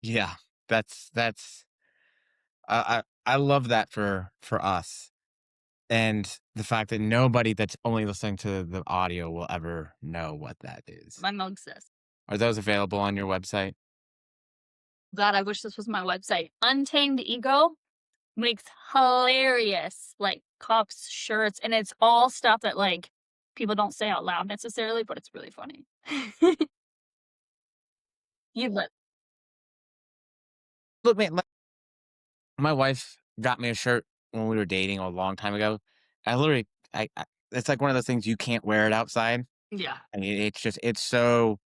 Yeah, that's I love that for us, and the fact that nobody that's only listening to the audio will ever know what that is. My mug says. Are those available on your website? God, I wish this was my website. Untamed Ego makes hilarious, like, cops shirts, and it's all stuff that, like, people don't say out loud necessarily, but it's really funny. You look. Look, man, my wife got me a shirt when we were dating a long time ago. I literally, I it's like one of those things you can't wear it outside. Yeah. I mean, it's just it's so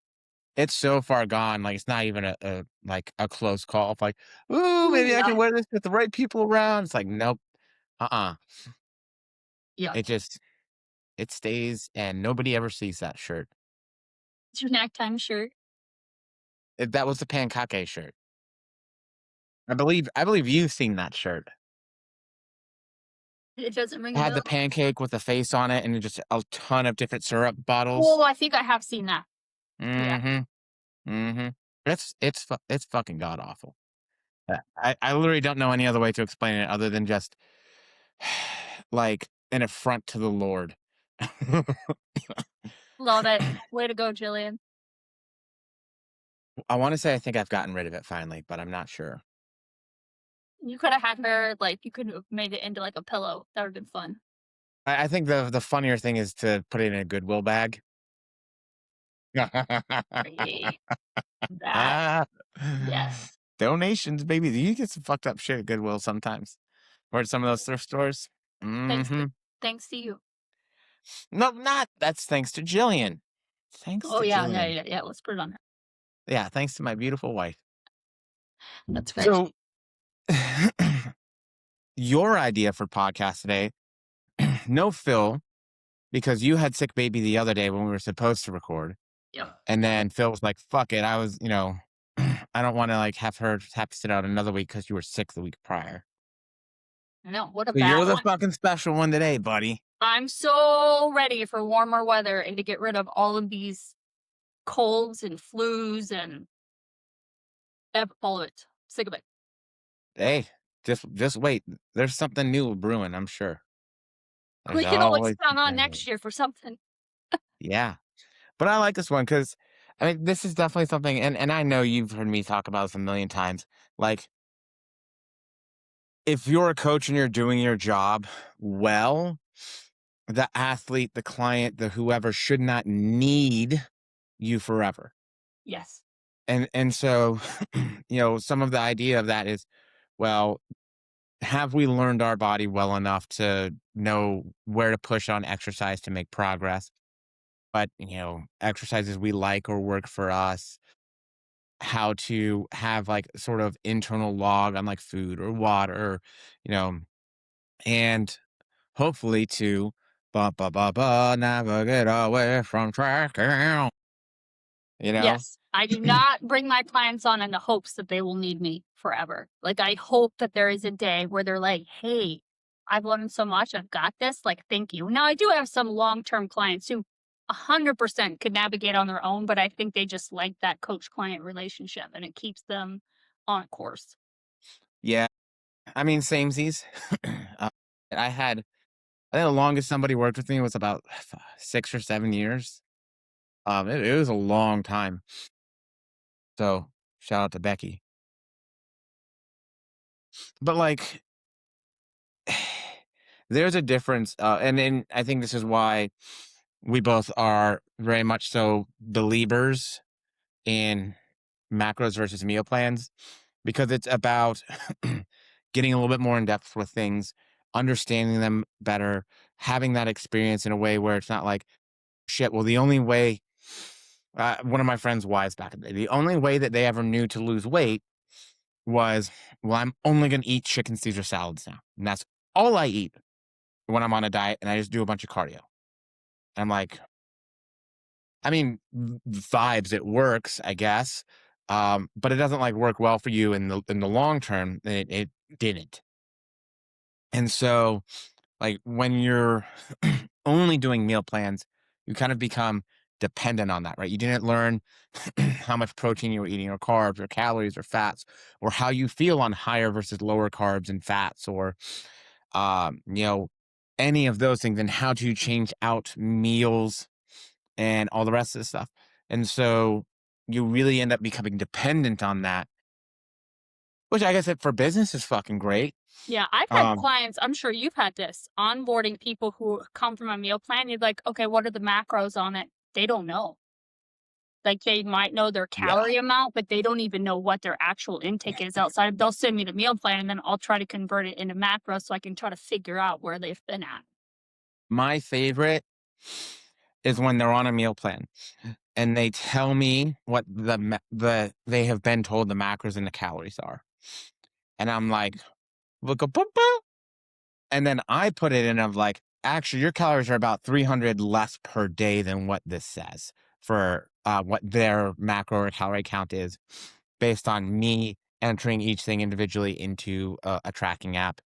far gone. Like it's not even a like a close call. It's like, ooh, maybe I Yeah. can wear this with the right people around. It's like, nope, uh. Yeah. It just it stays, and nobody ever sees that shirt. It's your knack time shirt. That was the pancake shirt. I believe you've seen that shirt. It doesn't ring It a had the bell. pancake with the face on it, and just a ton of different syrup bottles. Oh, I think I have seen that. Yeah. Mm-hmm. Mm-hmm. It's fucking god awful. I literally don't know any other way to explain it other than just like an affront to the Lord. Love it. Way to go, Jillian. I want to say I think I've gotten rid of it finally, but I'm not sure. You coulda had her, like, you could have made it into, like, a pillow. That would've been fun. I think the funnier thing is to put it in a Goodwill bag. Right. That. Ah. Yes. Donations, baby. You get some fucked up shit at Goodwill sometimes. Or at some of those thrift stores. Thanks to Mm-hmm. thanks to you. No, not. That's thanks to Jillian. Thanks Oh, to yeah, yeah, Jillian. yeah, yeah, let's put it on her. Yeah, thanks to my beautiful wife. That's fair. So, your idea for podcast today, no Phil, because you had sick baby the other day when we were supposed to record. Yep. And then Phil was like, fuck it. I was, I don't want to like have her have to sit out another week because you were sick the week prior. I know, what a So bad you're the one. fucking special one today, buddy. I'm so ready for warmer weather and to get rid of all of these colds and flus and all of it. Sick of it. Hey, just wait. There's something new brewing, I'm sure. There's We can always always count on something new. next year for something. Yeah. But I like this one because I mean this is definitely something, and I know you've heard me talk about this a million times. Like if you're a coach and you're doing your job well, the athlete, the client, the whoever should not need you forever. Yes. And so, some of the idea of that is, well, have we learned our body well enough to know where to push on exercise to make progress? But, exercises we like or work for us, how to have like sort of internal log on like food or water, you know, and hopefully to navigate away from tracking, you know? Yes. I do not bring my clients on in the hopes that they will need me forever. Like, I hope that there is a day where they're like, "Hey, I've learned so much. I've got this. Like, thank you." Now, I do have some long-term clients who 100% could navigate on their own, but I think they just like that coach-client relationship, and it keeps them on course. Yeah. I mean, samesies. uh, I think the longest somebody worked with me was about 6 or 7 years. It was a long time. So shout out to Becky. But like, there's a difference, and I think this is why we both are very much so believers in macros versus meal plans because it's about getting a little bit more in depth with things, understanding them better, having that experience in a way where it's not like shit. Well, the only way, one of my friends' wives back in the day, the only way that they ever knew to lose weight was, well, I'm only going to eat chicken Caesar salads now. And that's all I eat when I'm on a diet and I just do a bunch of cardio. I'm like, I mean, vibes, it works, I guess. But it doesn't like work well for you in the long term. It didn't. And so like when you're only doing meal plans, you kind of become dependent on that, right? You didn't learn how much protein you were eating or carbs or calories or fats or how you feel on higher versus lower carbs and fats or, you know, any of those things and how to change out meals and all the rest of the stuff. And so you really end up becoming dependent on that, which I guess it for business is fucking great. Yeah, I've had Um, clients, I'm sure you've had this, onboarding people who come from a meal plan. You're like, okay, what are the macros on it? They don't know. Like they might know their yeah. calorie amount, but they don't even know what their actual intake is outside of, they'll send me the meal plan and then I'll try to convert it into macros so I can try to figure out where they've been at. My favorite is when they're on a meal plan and they tell me what they have been told the macros and the calories are. And I'm like, look up, and then I put it in of like, actually, your calories are about 300 less per day than what this says for what their macro or calorie count is based on me entering each thing individually into a tracking app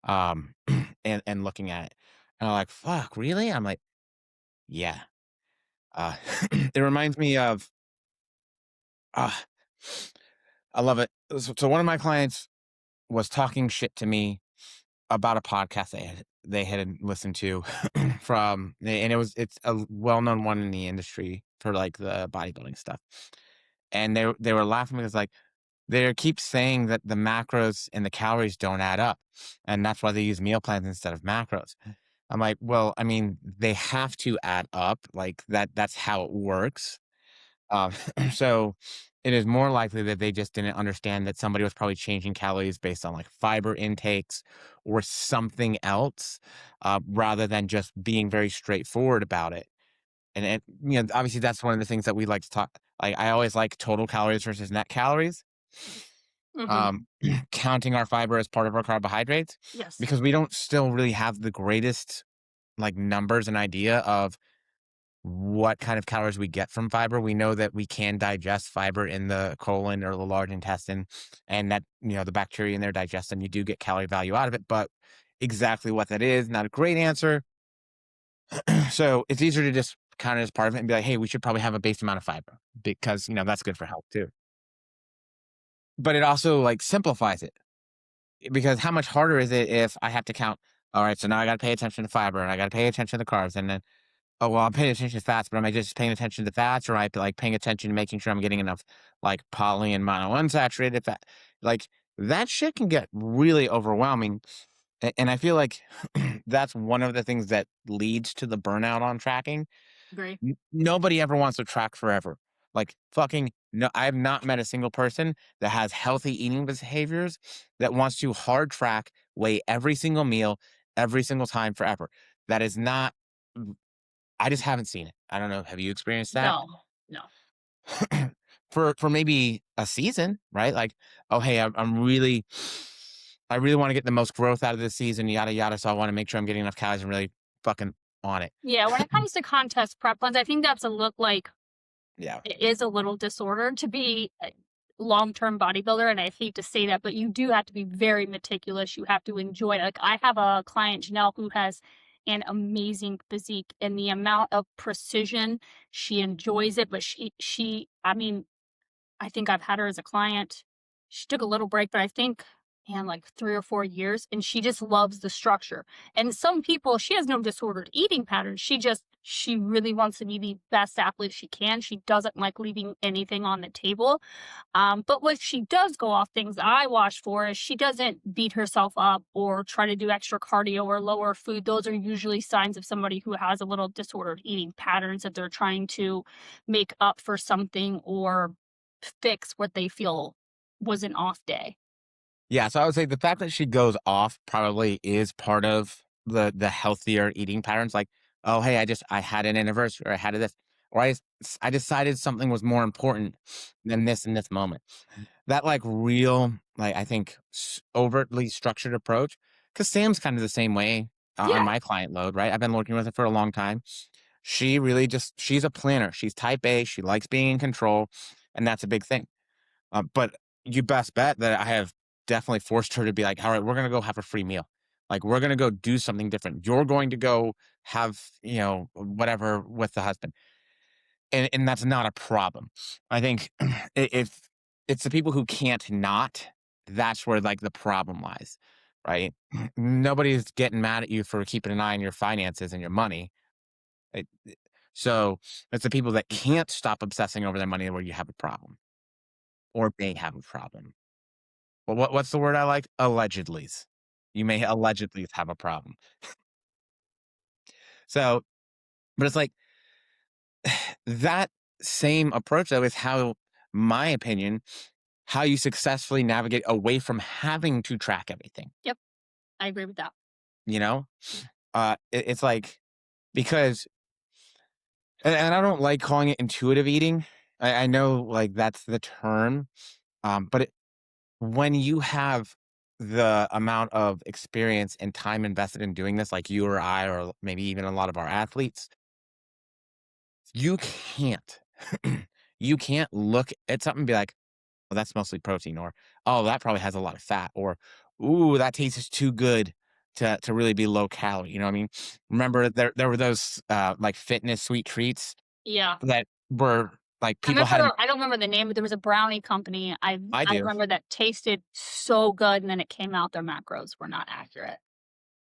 and looking at it. And I'm like, fuck, really? I'm like, yeah. Uh, it reminds me of, uh, I love it. So one of my clients was talking shit to me about a podcast they had listened to and it's a well-known one in the industry for like the bodybuilding stuff. And they were laughing because like they keep saying that the macros and the calories don't add up. And that's why they use meal plans instead of macros. I'm like, well, I mean, they have to add up like that's how it works. Um, so it is more likely that they just didn't understand that somebody was probably changing calories based on like fiber intakes or something else, rather than just being very straightforward about it. And obviously that's one of the things that we like to talk. Like I always like total calories versus net calories. Hmm. Um, counting our fiber as part of our carbohydrates Yes. because we don't still really have the greatest like numbers and idea of what kind of calories we get from fiber. We know that we can digest fiber in the colon or the large intestine, and that, the bacteria in there digest and you do get calorie value out of it. But exactly what that is, not a great answer. So it's easier to just count it as part of it and be like, hey, we should probably have a base amount of fiber because, that's good for health too. But it also like simplifies it because how much harder is it if I have to count? All right, so now I got to pay attention to fiber and I got to pay attention to the carbs and then oh, well, I'm paying attention to fats, but am I just paying attention to fats or am I like paying attention to making sure I'm getting enough like poly and monounsaturated fat? Like that shit can get really overwhelming. And I feel like that's one of the things that leads to the burnout on tracking. Agree. Nobody ever wants to track forever. Like fucking no, I have not met a single person that has healthy eating behaviors that wants to hard track, weigh every single meal, every single time forever. That is not I just haven't seen it. I don't know. Have you experienced that? No, no. For maybe a season, right? Like, oh, hey, I really want to get the most growth out of this season, yada yada. So I want to make sure I'm getting enough calories and really fucking on it. Yeah, when it comes to contest prep plans, I think that's a look like Yeah. it is a little disordered to be a long-term bodybuilder, and I hate to say that, but you do have to be very meticulous. You have to enjoy it. Like I have a client, Janelle, who has an amazing physique, and the amount of precision she enjoys it. But I mean, I think I've had her as a client. She took a little break, but I think, man, like 3 or 4 years, and she just loves the structure. And some people, she has no disordered eating patterns. She really wants to be the best athlete she can. She doesn't like leaving anything on the table. But what she does go off, things I watch for, is she doesn't beat herself up or try to do extra cardio or lower food. Those are usually signs of somebody who has a little disordered eating patterns that they're trying to make up for something or fix what they feel was an off day. Yeah. So I would say the fact that she goes off probably is part of the healthier eating patterns. Like, oh, hey, I had an anniversary or I had this, or I decided something was more important than this in this moment. That like real, like I think overtly structured approach. Because Sam's kind of the same way on Yeah. my client load, right? I've been working with her for a long time. She really she's a planner. She's type A. She likes being in control, and that's a big thing. But you best bet that I have definitely forced her to be like, all right, we're gonna go have a free meal. Like we're gonna go do something different. You're going to go have, whatever with the husband. and that's not a problem. I think if it's the people who can't not, that's where like the problem lies, right? Nobody's getting mad at you for keeping an eye on your finances and your money. It- so it's the people that can't stop obsessing over their money where you have a problem, or they have a problem. Well, what's the word I like? Allegedly's. You may allegedly have a problem. So, but it's like that same approach though is how, my opinion, how you successfully navigate away from having to track everything, Yep, I agree with that. you know? It's like, because, and I don't like calling it intuitive eating. I know like that's the term, but when you have the amount of experience and time invested in doing this, like you or I, or maybe even a lot of our athletes, you can't, you can't look at something and be like, "Oh, that's mostly protein," or, "Oh, that probably has a lot of fat," or, "Ooh, that tastes too good to really be low calorie." You know what I mean? Remember there were those like fitness sweet treats Yeah. that were like people had. I don't remember the name, but there was a brownie company I I do. remember that tasted so good, and then it came out their macros were not accurate.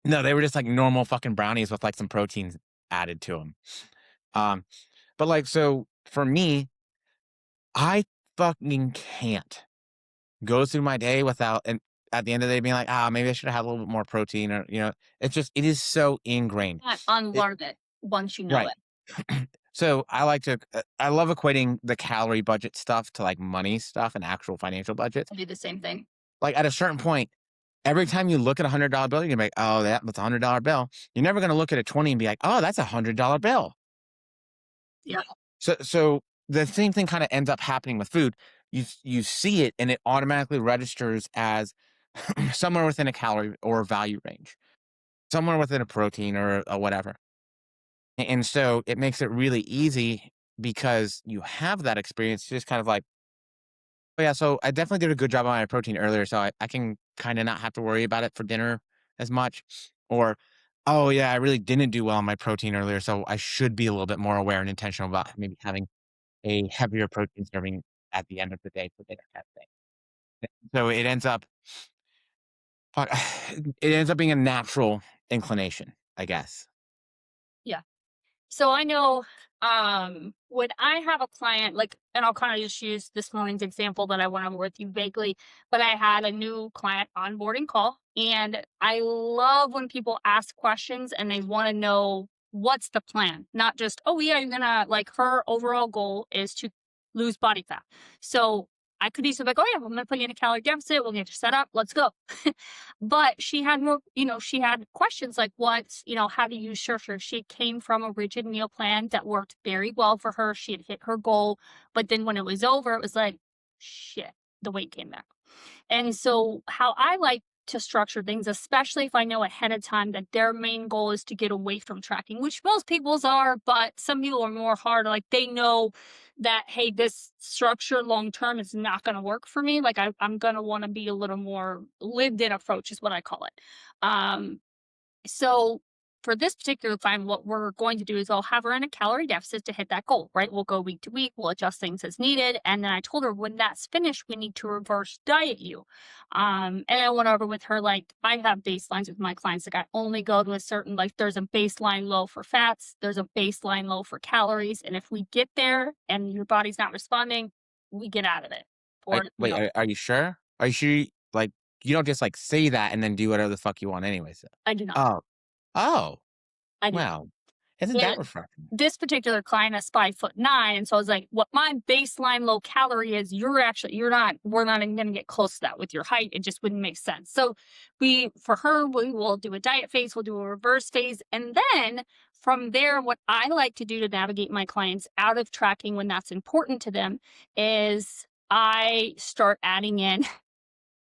No, they were just like normal fucking brownies with like some proteins added to them. Um, but like, so for me, I fucking can't go through my day without, and at the end of the day being like, ah, maybe I should have had a little bit more protein, or it's just, it is so ingrained. Can't It, unlearn it once you know right. it. So I like to, I love equating the calorie budget stuff to like money stuff and actual financial budgets. I do the same thing. Like at a certain point, every time you look at $100 bill, you're gonna be like, oh, that's $100 bill. You're never gonna look at a 20 and be like, oh, that's $100 bill. Yeah. So the same thing kind of ends up happening with food. You see it and it automatically registers as somewhere within a calorie or value range, somewhere within a protein or a whatever. And so it makes it really easy because you have that experience, just kind of like, oh yeah, so I definitely did a good job on my protein earlier, so I can kind of not have to worry about it for dinner as much. Or, oh yeah, I really didn't do well on my protein earlier, so I should be a little bit more aware and intentional about maybe having a heavier protein serving at the end of the day for dinner kind of thing. So it ends up, fuck, it ends up being a natural inclination, I guess. Yeah. So I know when I have a client, like, and I'll kind of just use this morning's example that I went over with you vaguely, but I had a new client onboarding call, and I love when people ask questions and they want to know what's the plan, not just, oh yeah, you're gonna, like, her overall goal is to lose body fat. So I could easily be like, oh yeah, I'm gonna put you in a calorie deficit, we'll get you set up, let's go. But she had more, she had questions like, how do you structure? She came from a rigid meal plan that worked very well for her. She had hit her goal. But then when it was over, it was like, shit, the weight came back. And so, how I like to structure things, especially if I know ahead of time that their main goal is to get away from tracking, which most people's are, but some people are more hard. Like they know that, hey, this structure long term is not going to work for me. Like I'm going to want to be a little more lived in approach, is what I call it. Um, so for this particular client, what we're going to do is I'll have her in a calorie deficit to hit that goal, right? We'll go week to week, we'll adjust things as needed. And then I told her when that's finished, we need to reverse diet you. And I went over with her, like, I have baselines with my clients. Like I only go to a certain, like, there's a baseline low for fats, there's a baseline low for calories. And if we get there and your body's not responding, we get out of it. Or, Wait, are you sure? Are you sure? Like, you don't just like say that and then do whatever the fuck you want anyways. I do not. Oh, oh, I do not. well, isn't And that refreshing? this particular client is 5'9", and so I was like, "What my baseline low calorie is, you're not. We're not even going to get close to that with your height. It just wouldn't make sense." So for her, we will do a diet phase, we'll do a reverse phase, and then from there, what I like to do to navigate my clients out of tracking when that's important to them is I start adding in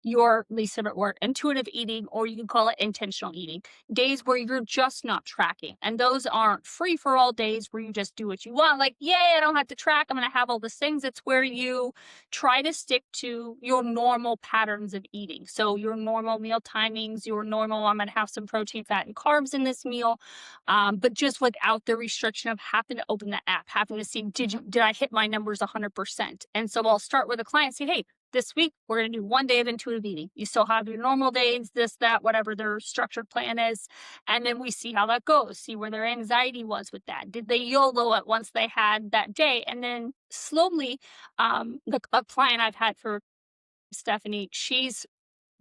your least favorite word, intuitive eating, or you can call it intentional eating. Days where you're just not tracking. And those aren't free for all days where you just do what you want. Like, yay, I don't have to track. I'm going to have all these things. It's where you try to stick to your normal patterns of eating. So, your normal meal timings, your normal, I'm going to have some protein, fat, and carbs in this meal, but just without the restriction of having to open the app, having to see, did I hit my numbers 100%? And so I'll start with a client, say, hey, this week we're going to do 1 day of intuitive eating. You still have your normal days, this, that, whatever their structured plan is. And then we see how that goes, see where their anxiety was with that. Did they YOLO it once they had that day? And then slowly, a client I've had for Stephanie, she's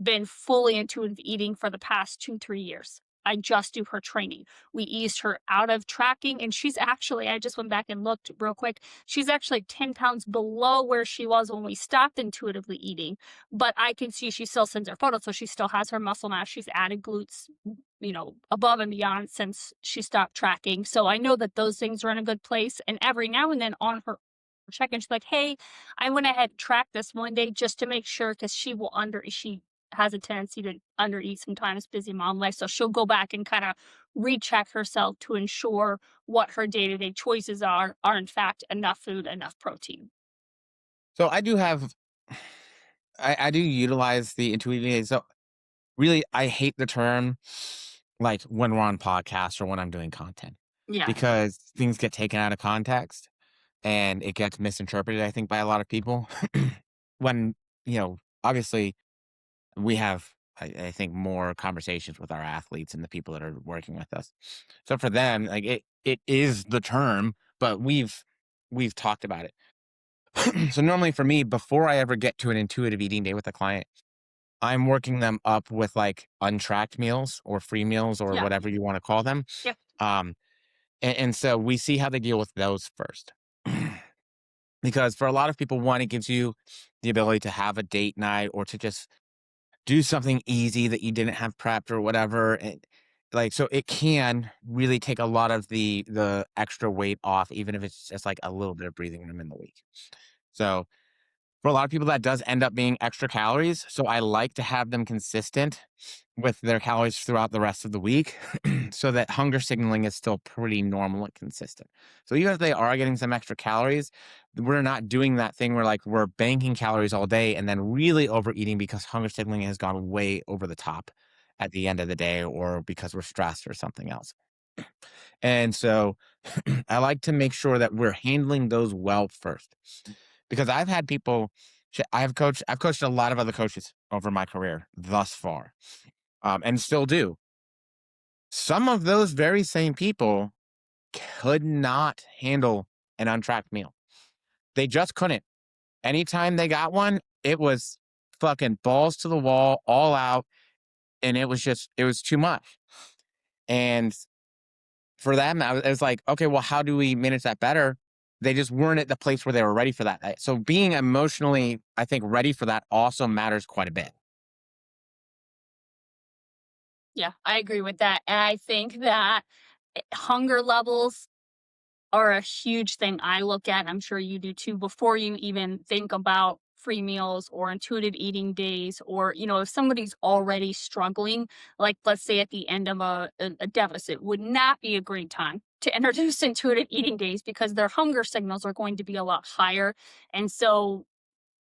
been fully intuitive eating for the past 2, 3 years. I just do her training. We eased her out of tracking, and she's actually, I just went back and looked real quick. She's actually 10 pounds below where she was when we stopped intuitively eating. But I can see she still sends her photos. So she still has her muscle mass. She's added glutes, above and beyond since she stopped tracking. So I know that those things are in a good place. And every now and then on her check in, she's like, hey, I went ahead and tracked this 1 day just to make sure, because she has a tendency to undereat sometimes, busy mom life. So she'll go back and kind of recheck herself to ensure what her day-to-day choices are in fact enough food, enough protein. So I do have, I do utilize the intuitive. So really, I hate the term like when we're on podcasts or when I'm doing content Yeah. because things get taken out of context and it gets misinterpreted, I think, by a lot of people. When, obviously we have, I think, more conversations with our athletes and the people that are working with us. So for them, like it is the term, but we've talked about it. So normally for me, before I ever get to an intuitive eating day with a client, I'm working them up with like untracked meals or free meals or Yeah. whatever you want to call them. Yep. Um, and so we see how they deal with those first. Because for a lot of people, one, it gives you the ability to have a date night or to just do something easy that you didn't have prepped or whatever. And like, so it can really take a lot of the extra weight off, even if it's just like a little bit of breathing room in the week. So for a lot of people, that does end up being extra calories. So I like to have them consistent with their calories throughout the rest of the week so that hunger signaling is still pretty normal and consistent. So even if they are getting some extra calories, we're not doing that thing where like we're banking calories all day and then really overeating because hunger signaling has gone way over the top at the end of the day or because we're stressed or something else. And so I like to make sure that we're handling those well first because I've had people, I've coached a lot of other coaches over my career thus far, and still do. Some of those very same people could not handle an untracked meal. They just couldn't. Anytime they got one, it was fucking balls to the wall, all out, and it was too much. And for them, it was like, okay, well, how do we manage that better? They just weren't at the place where they were ready for that. So being emotionally, I think, ready for that also matters quite a bit. Yeah, I agree with that. And I think that hunger levels are a huge thing I look at. I'm sure you do too, before you even think about free meals or intuitive eating days, or, if somebody's already struggling, like let's say at the end of a deficit, would not be a great time to introduce intuitive eating days because their hunger signals are going to be a lot higher. And so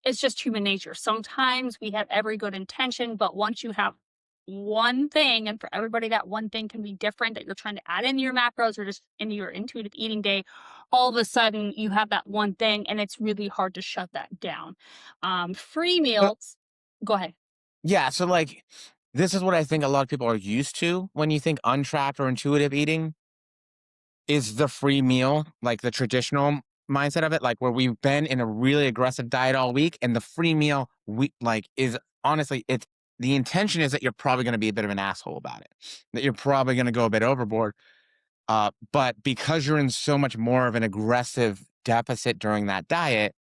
it's just human nature. Sometimes we have every good intention, but once you have one thing, and for everybody, that one thing can be different that you're trying to add into your macros or just into your intuitive eating day, all of a sudden you have that one thing and it's really hard to shut that down. Free So, meals, go ahead. yeah. So, like, this is what I think a lot of people are used to when you think untracked or intuitive eating is the free meal, like the traditional mindset of it, like where we've been in a really aggressive diet all week. And the free meal, we like, is honestly, it's the intention is that you're probably going to be a bit of an asshole about it, that you're probably going to go a bit overboard. But because you're in so much more of an aggressive deficit during that diet,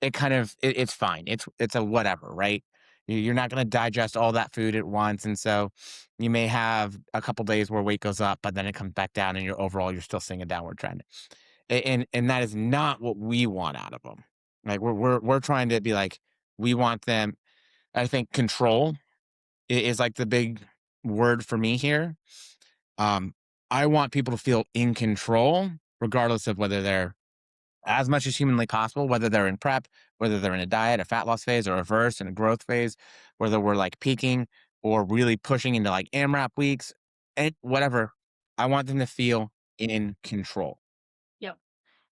it's fine. It's a whatever, right? You're not going to digest all that food at once, and so you may have a couple days where weight goes up, but then it comes back down, and you're still seeing a downward trend. And that is not what we want out of them. Like we're trying to be like we want them. I think control is like the big word for me here. Um, I want people to feel in control, regardless of whether they're as much as humanly possible, whether they're in prep, whether they're in a diet, a fat loss phase, or a reverse and a growth phase, whether we're like peaking or really pushing into like AMRAP weeks, whatever. I want them to feel in control. Yep.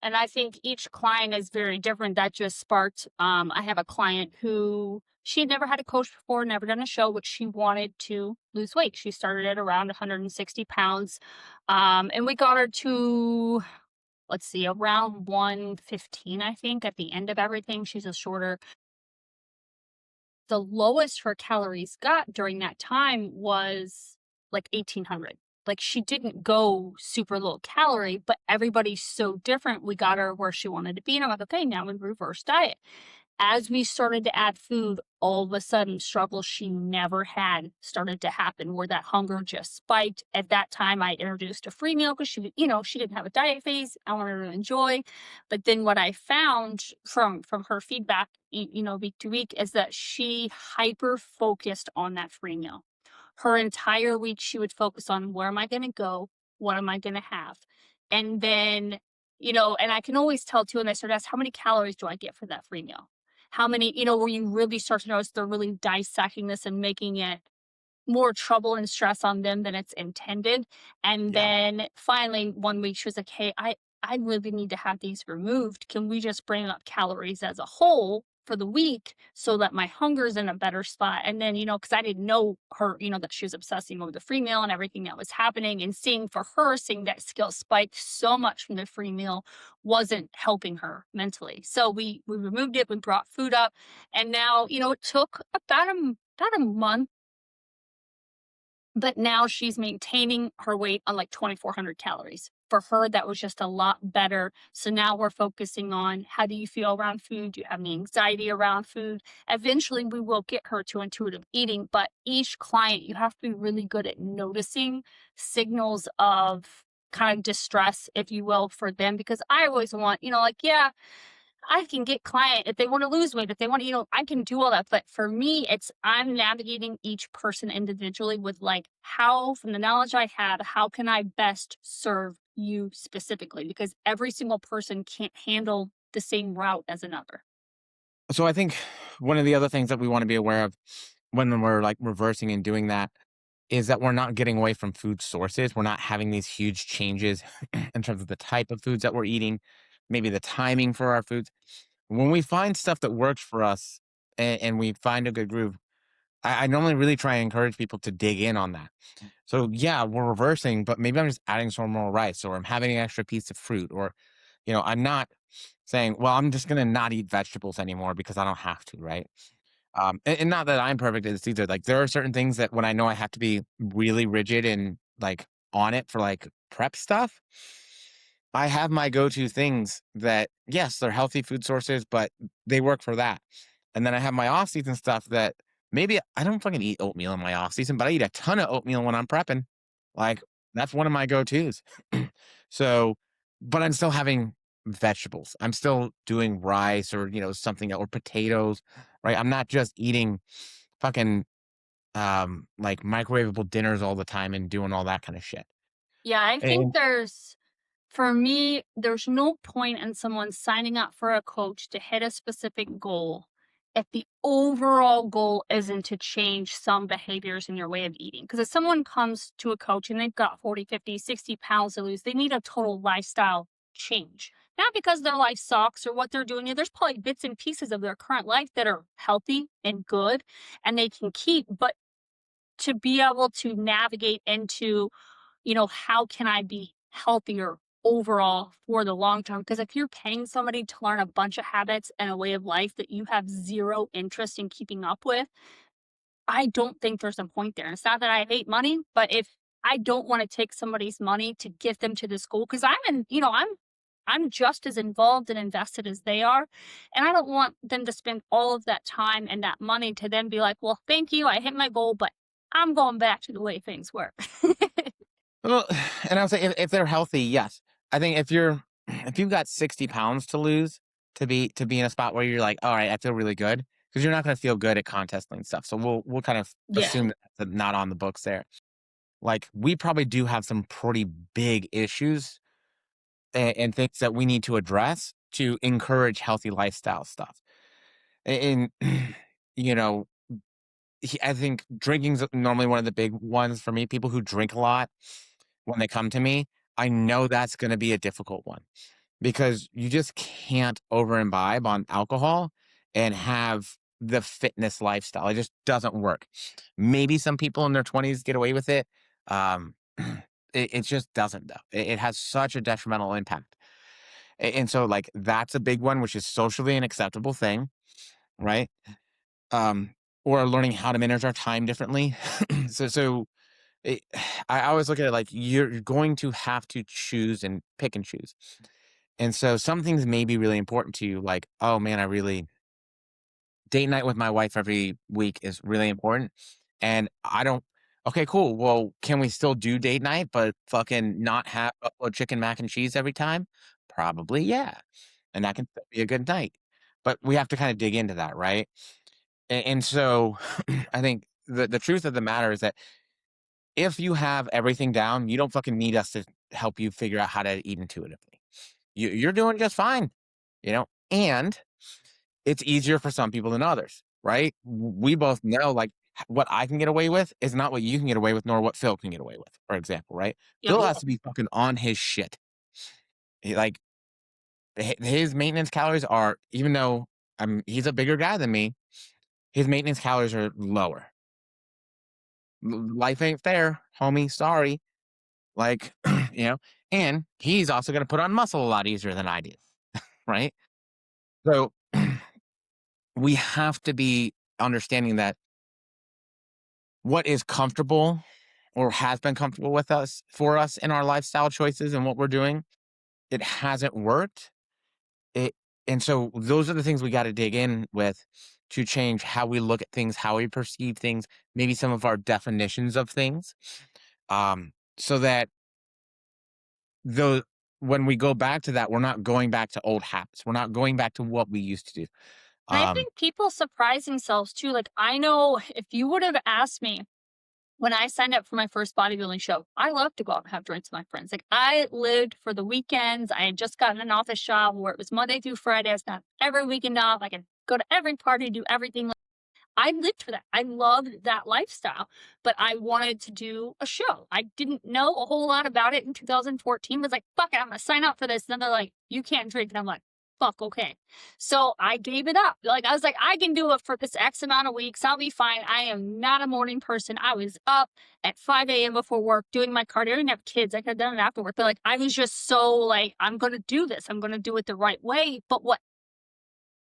And I think each client is very different. That just sparked, I have a client who she had never had a coach before, never done a show, which she wanted to lose weight. She started at around 160 pounds. And we got her to, let's see, around 115, I think, at the end of everything. She's a shorter. The lowest her calories got during that time was like 1,800. Like, she didn't go super low calorie, but everybody's so different. We got her where she wanted to be. And I'm like, okay, now we reverse diet. As we started to add food, all of a sudden, struggles she never had started to happen where that hunger just spiked. At that time, I introduced a free meal because she didn't have a diet phase. I wanted her to enjoy. But then what I found from her feedback, week to week, is that she hyper focused on that free meal. Her entire week, she would focus on, where am I going to go? What am I going to have? And then, and I can always tell too, and I started asking, how many calories do I get for that free meal? How many, where you really start to notice they're really dissecting this and making it more trouble and stress on them than it's intended. And Yeah. then finally one week she was like, hey, I really need to have these removed. Can we just bring up calories as a whole for the week so that my hunger's in a better spot? And then, because I didn't know her, that she was obsessing over the free meal and everything that was happening, and seeing that skill spike so much from the free meal wasn't helping her mentally. So we removed it, we brought food up, and now, it took about a month, but now she's maintaining her weight on like 2,400 calories. For her, that was just a lot better. So now we're focusing on, how do you feel around food? Do you have any anxiety around food? Eventually, we will get her to intuitive eating, but each client, you have to be really good at noticing signals of kind of distress, if you will, for them. Because I always want, yeah, I can get client if they want to lose weight, if they want to, I can do all that. But for me, I'm navigating each person individually with like, how, from the knowledge I have, how can I best serve you specifically? Because every single person can't handle the same route as another. So I think one of the other things that we want to be aware of when we're like reversing and doing that is that we're not getting away from food sources. We're not having these huge changes in terms of the type of foods that we're eating, maybe the timing for our foods. When we find stuff that works for us and we find a good groove, I normally really try and encourage people to dig in on that. So yeah, we're reversing, but maybe I'm just adding some more rice, or I'm having an extra piece of fruit, or I'm not saying, well, I'm just gonna not eat vegetables anymore because I don't have to, right? And not that I'm perfect at this either. Like, there are certain things that when I know I have to be really rigid and like on it for like prep stuff, I have my go-to things that, yes, they're healthy food sources, but they work for that. And then I have my off-season stuff that maybe I don't fucking eat oatmeal in my off-season, but I eat a ton of oatmeal when I'm prepping. Like, that's one of my go-tos. So, but I'm still having vegetables. I'm still doing rice or, something, or potatoes, right? I'm not just eating fucking like microwavable dinners all the time and doing all that kind of shit. Yeah, I think And for me, there's no point in someone signing up for a coach to hit a specific goal if the overall goal isn't to change some behaviors in your way of eating. Because if someone comes to a coach and they've got 40, 50, 60 pounds to lose, they need a total lifestyle change. Not because their life sucks or what they're doing. There's probably bits and pieces of their current life that are healthy and good and they can keep, but to be able to navigate into, how can I be healthier overall for the long term? Because if you're paying somebody to learn a bunch of habits and a way of life that you have zero interest in keeping up with, I don't think there's a point there. And it's not that I hate money, but if I don't want to take somebody's money to get them to the school, because I'm just as involved and invested as they are. And I don't want them to spend all of that time and that money to then be like, well, thank you, I hit my goal, but I'm going back to the way things were. well, and I'll say if they're healthy, yes. I think if you've got 60 pounds to lose to be in a spot where you're like, all right, I feel really good. because you're not going to feel good at contesting stuff. So we'll kind of Yeah. assume that's not on the books there. Like we probably do have some pretty big issues and things that we need to address to encourage healthy lifestyle stuff. And you know, I think drinking's normally one of the big ones for me. People who drink a lot when they come to me, I know that's going to be a difficult one because you just can't over imbibe on alcohol and have the fitness lifestyle. It just doesn't work. Maybe some people in their 20s get away with it. Um, it just doesn't, though. It has such a detrimental impact. And so, like, that's a big one, which is socially an acceptable thing, right? Um, or learning how to manage our time differently. so it, I always look at it like you're going to have to choose and pick and choose. And so some things may be really important to you, like, oh man, I really date night with my wife every week is really important. And I don't, okay, cool. Well, can we still do date night, but fucking not have buffalo chicken mac and cheese every time? Probably, yeah. And that can still be a good night. But we have to kind of dig into that, right? And so I think the truth of the matter is that if you have everything down, you don't fucking need us to help you figure out how to eat intuitively. You're doing just fine, you know? And it's easier for some people than others, right? We both know like what I can get away with is not what you can get away with, nor what Phil can get away with, for example, right? Yep. Phil has to be fucking on his shit. Like his maintenance calories are, even though he's a bigger guy than me, his maintenance calories are lower. Life ain't fair, homie. Sorry. Like, you know, and he's also going to put on muscle a lot easier than I did, right? So we have to be understanding that what is comfortable or has been comfortable with us for us in our lifestyle choices and what we're doing, it hasn't worked. It and so those are the things we got to dig in with to change how we look at things, how we perceive things, maybe some of our definitions of things. So that though when we go back to that, we're not going back to old habits. We're not going back to what we used to do. And I Um, think people surprise themselves too. Like, I know if you would have asked me when I signed up for my first bodybuilding show, I love to go out and have drinks with my friends. Like, I lived for the weekends. I had just gotten an office job where it was Monday through Friday. I was got every weekend off. I could go to every party, do everything. I lived for that. I loved that lifestyle, but I wanted to do a show. I didn't know a whole lot about it in 2014. I was like, fuck it, I'm gonna sign up for this. And then they're like, you can't drink. And I'm like, fuck, okay. So I gave it up. Like, I was like, I can do it for this X amount of weeks. I'll be fine. I am not a morning person. I was up at 5 a.m. before work doing my cardio. I didn't have kids. I could have done it after work. But like, I was just so like, I'm gonna do this. I'm gonna do it the right way. But what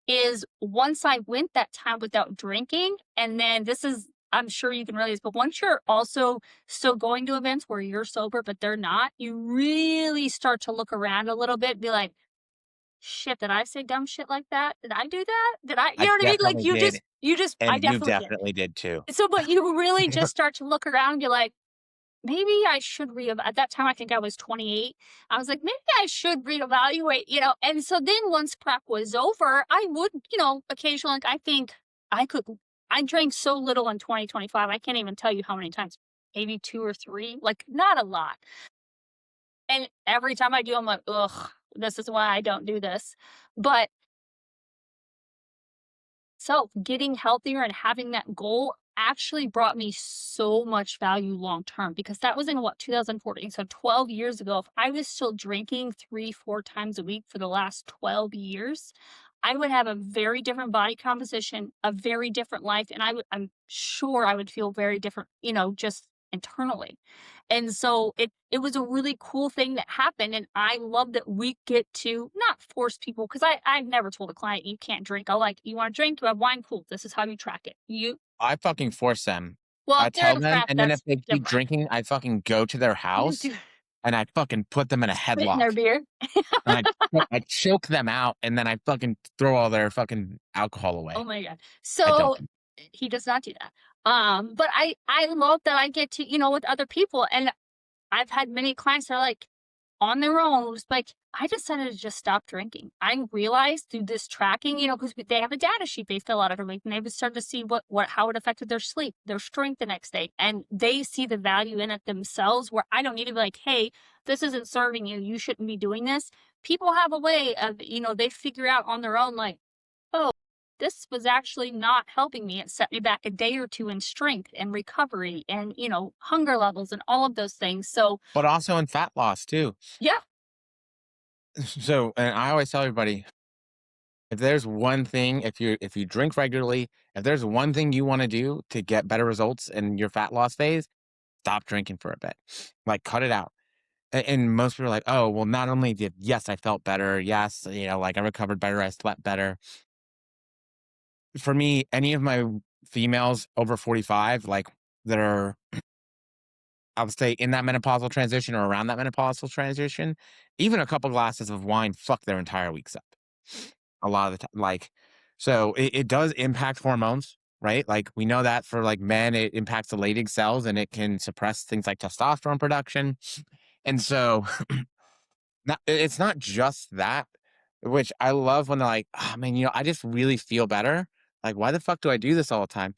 is once I went that time without drinking, and then this is, I'm sure you can realize, but once you're also still going to events where you're sober, but they're not, you really start to look around a little bit, be like, shit, did I say dumb shit like that? Did I do that? Did I, you I know what I mean? Like definitely did, I and you definitely did. definitely did too. So, but you really just start to look around, you're like, maybe I should at that time, I think I was 28. I was like, maybe I should reevaluate, you know? And so then once prep was over, I would, you know, occasionally, like, I think I could, I drank so little in 2025. I can't even tell you how many times, maybe two or three, like not a lot. And every time I do, I'm like, ugh, this is why I don't do this. But so getting healthier and having that goal actually brought me so much value long term because that was in what 2014, so 12 years ago. If I was still drinking 3 4 times a week for the last 12 years, I would have a very different body composition, a very different life, and I'm sure I would feel very different, you know, just internally. And so it was a really cool thing that happened. And I love that we get to not force people because I've never told a client you can't drink. I like, you want to drink, you have wine, cool. This is how you track it. You I fucking force them. well, I if they're tell at a them, frat, and then if that's they keep different. drinking, I fucking go to their house Do and I fucking put them in a spit in their headlock beer. and I choke them out and then I fucking throw all their fucking alcohol Oh away. my god. I dump So them. he does not do that. But I love that I get to, you know, with other people, and I've had many clients that are like on their own, just like I decided to just stop drinking. I realized through this tracking, because they have a data sheet they fill out every week, and they would start to see how it affected their sleep, their strength the next day, and they see the value in it themselves. Where I don't need to be like, "Hey, this isn't serving you. You shouldn't be doing this." People have a way of, they figure out on their own, like, "Oh, this was actually not helping me. It set me back a day or two in strength and recovery and hunger levels and all of those things." So But also in fat loss too. yeah, So, and I always tell everybody, if there's one thing, if you drink regularly, if there's one thing you want to do to get better results in your fat loss phase, stop drinking for a bit. Like cut it out. And most people are like, oh, well, not only did yes, I felt better. Yes, like I recovered better, I slept better. For me, any of my females over 45, like that are, I would say, in that menopausal transition or around that menopausal transition, even a couple glasses of wine fuck their entire weeks up. A lot of the time, like, so it does impact hormones, right? Like we know that for like men, it impacts the Leydig cells and it can suppress things like testosterone production. And so it's not just that, which I love when they're like, oh man, I just really feel better. Like, why the fuck do I do this all the time?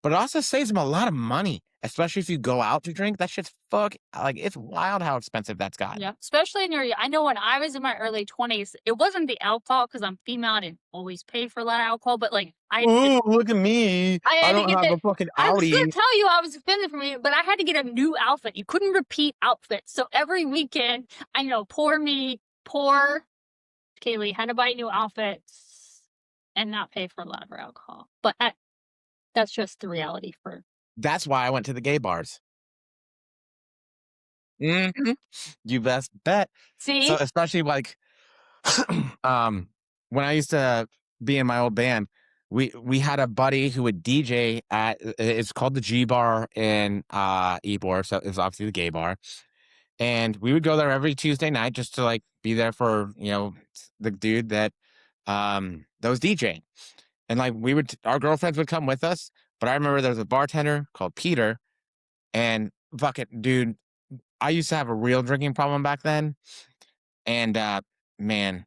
But it also saves them a lot of money, especially if you go out to drink. That shit's like it's wild how expensive that's gotten. yeah, especially in your I know when I was in my early 20s, it wasn't the alcohol because 'cause I'm female, I didn't always pay for a lot of alcohol, but, like, Oh, look at me. I I had to don't get have the a fucking I was gonna Audi. tell you I was offended for me, but I had to get a new outfit. You couldn't repeat outfits, so every weekend, I know, poor me, poor Kayleigh had to buy new outfits and not pay for a lot of her alcohol, but that's just the reality for That's why I went to the gay bars. Mhm. You best bet. So see? especially like um when I used to be in my old band, we had a buddy who would DJ at it's called the G Bar in Ybor, so it's obviously the gay bar. And we would go there every Tuesday night just to like be there for, the dude that was DJing. And like our girlfriends would come with us, but I remember there was a bartender called Peter and fuck it, dude, I used to have a real drinking problem back then. And man,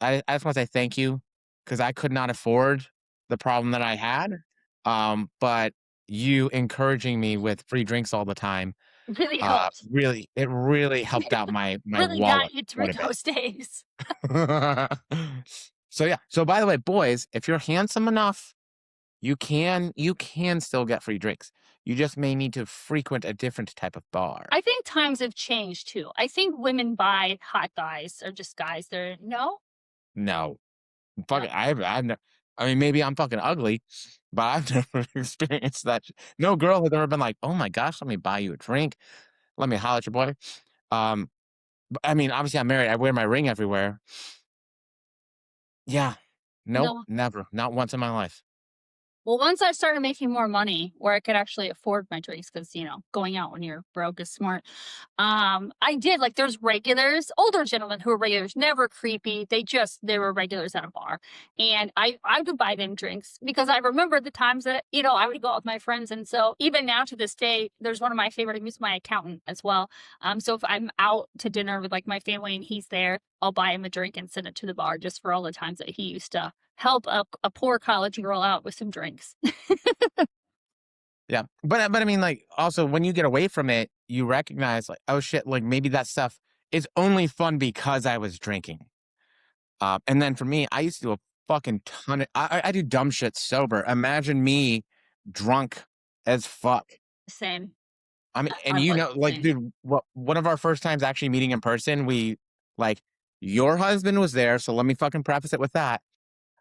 I just want to say thank you because I could not afford the problem that I had. But you encouraging me with free drinks all the time, Really helped. really, it really helped out my Really got wallet you through quite a bit. those days. So yeah. So by the way, boys, if you're handsome enough, you can still get free drinks. You just may need to frequent a different type of bar. I think times have changed too. I think women buy hot guys or just guys. They're no, No, fuck no. it. I mean, maybe I'm fucking ugly, but I've never experienced that. No girl has ever been like, "Oh my gosh, let me buy you a drink. Let me holler at your boy." Um, but I mean, obviously, I'm married. I wear my ring everywhere. Yeah, nope, No. never, not once in my life. Well, once I started making more money where I could actually afford my drinks, because going out when you're broke is smart. I did like there's regulars, older gentlemen who are regulars, never creepy. They were regulars at a bar. And I would buy them drinks because I remember the times that, I would go out with my friends. And so even now to this day, there's one of my favorite, he's my accountant as well. So if I'm out to dinner with like my family and he's there, I'll buy him a drink and send it to the bar just for all the times that he used to help a poor college girl out with some drinks. Yeah, but I mean, like, also when you get away from it, you recognize like, oh shit, like maybe that stuff is only fun because I was drinking. And then for me, I used to do a fucking ton of I do dumb shit sober. Imagine me drunk as fuck. Same. I mean, and I was the like, same. dude, what one of our first times actually meeting in person, like your husband was there, so let me fucking preface it with that.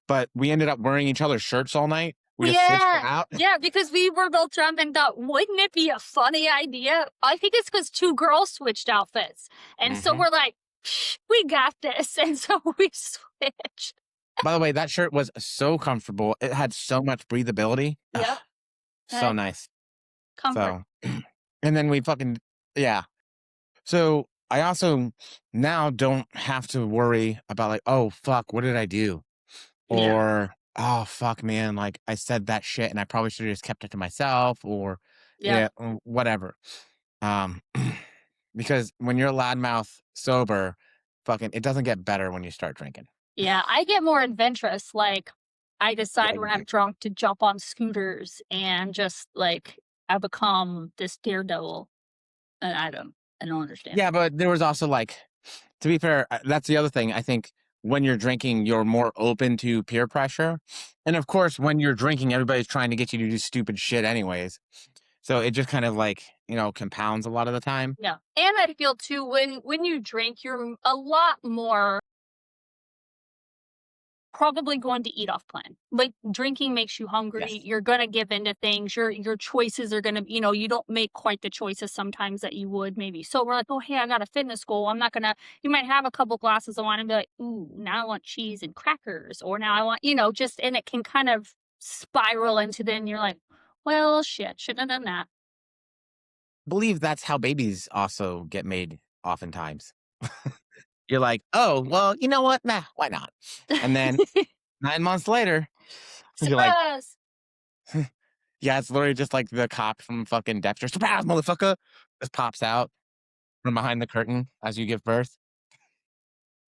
But we ended up wearing each other's shirts all night. We just switched them Yeah. out. Yeah, because we were both drunk and thought, wouldn't it be a funny idea? I think it's because two girls switched outfits. And so Hmm. we're like, we got this. And so we switched. By the way, that shirt was so comfortable. It had so much breathability. Yep. So Hey, nice. comfort. So, and then yeah. So I also now don't have to worry about like, oh, fuck, what did I do? Yeah. Or, oh, fuck, man, like I said that shit and I probably should have just kept it to myself or, Yep. yeah, whatever. Um, because when you're loudmouth sober, fucking it doesn't get better when you start drinking. Yeah, I get more adventurous, like, I Yeah, decide you when do. I'm drunk to jump on scooters and just, like, I become this daredevil, and I don't understand. Yeah, but there was also like, to be fair, that's the other thing. I think when you're drinking, you're more open to peer pressure. And of course, when you're drinking, everybody's trying to get you to do stupid shit anyways. So it just kind of like, compounds a lot of the time. Yeah, and I feel too when you drink, you're a lot more probably going to eat off plan. Like, drinking makes you hungry, Yes. you're gonna give into things, your choices are gonna you don't make quite the choices sometimes that you would maybe. So we're like, "Oh, hey, I got a fitness goal, I'm not gonna." You might have a couple glasses of wine and be like, "Ooh, now I want cheese and crackers," or now I want just and it can kind of spiral into then you're like, "Well, shit, shouldn't have done that." Believe that's how babies also get made oftentimes. You're like, oh, well, you know what? Nah, why not? And then 9 months later, you're like, Surprise! yeah, it's literally just like the cop from fucking Dexter. Surprise, motherfucker! Just pops out from behind the curtain as you give birth.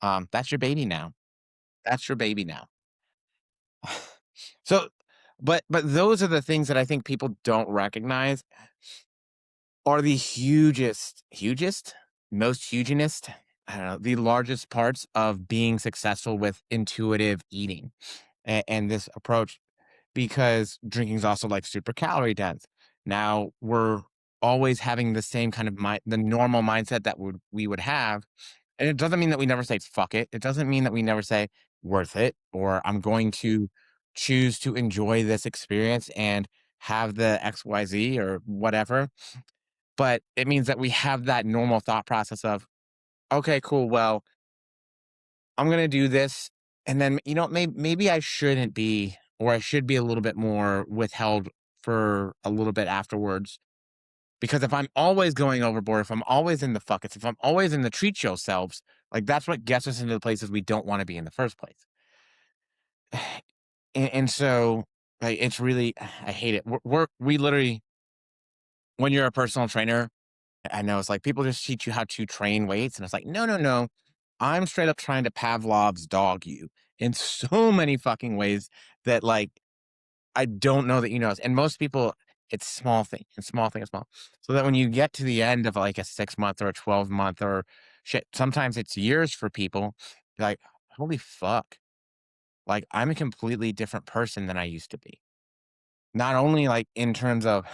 That's your baby now. That's your baby now. So, but those are the things that I think people don't recognize are the hugest, most hugest, I don't know, the largest parts of being successful with intuitive eating and this approach because drinking is also like super calorie dense. Now we're always having the same kind of the normal mindset that we would have. And it doesn't mean that we never say fuck it. It doesn't mean that we never say worth it or I'm going to choose to enjoy this experience and have the XYZ or whatever. But it means that we have that normal thought process of, okay, cool. Well, I'm going to do this. And then, maybe I shouldn't be, or I should be a little bit more withheld for a little bit afterwards. Because if I'm always going overboard, if I'm always in the fuckets, if I'm always in the treat yourselves, like that's what gets us into the places we don't want to be in the first place. And so, like, it's really, I hate it. We literally, when you're a personal trainer, I know it's like people just teach you how to train weights. And it's like, no, no, no. I'm straight up trying to Pavlov's dog you in so many fucking ways that like I don't know that you know. And most people, it's small thing and small thing and small. So that when you get to the end of like a 6 month or a 12 month or shit, sometimes it's years for people, you're like, holy fuck. Like I'm a completely different person than I used to be. Not only like in terms of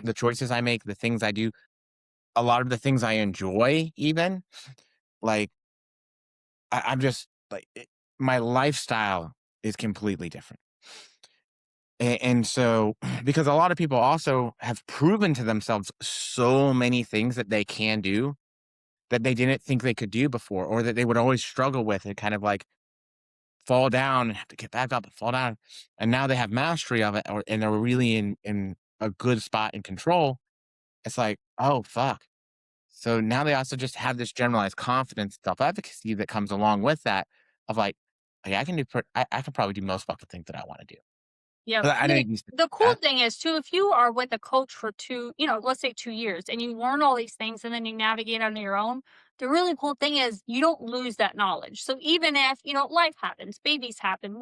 the choices I make, the things I do, a lot of the things I enjoy, even like I'm just like my lifestyle is completely different. And so, because a lot of people also have proven to themselves so many things that they can do that they didn't think they could do before, or that they would always struggle with and kind of like fall down and have to get back up and fall down. And now they have mastery of it, and they're really in a good spot in control. It's like, oh, fuck. So now they also just have this generalized confidence, self efficacy that comes along with that of like, hey, I can do, I can probably do most fucking things that I want to do. Yep. But I didn't used to The do cool that. thing is too, if you are with a coach for let's say 2 years and you learn all these things and then you navigate on your own, the really cool thing is you don't lose that knowledge. So even if, life happens, babies happen,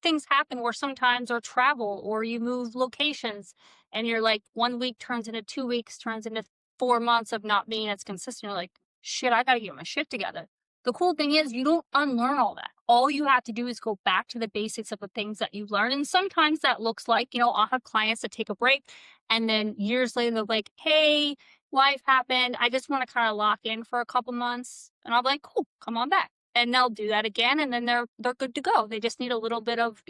things happen where sometimes or travel or you move locations and you're like 1 week turns into 2 weeks, turns into 4 months of not being as consistent. You're like, shit, I gotta get my shit together. The cool thing is you don't unlearn all that. All you have to do is go back to the basics of the things that you've learned. And sometimes that looks like, I'll have clients that take a break and then years later they're like, hey, life happened. I just want to kind of lock in for a couple months. And I'm like, cool, come on back. And they'll do that again and then they're good to go. They just need a little bit of,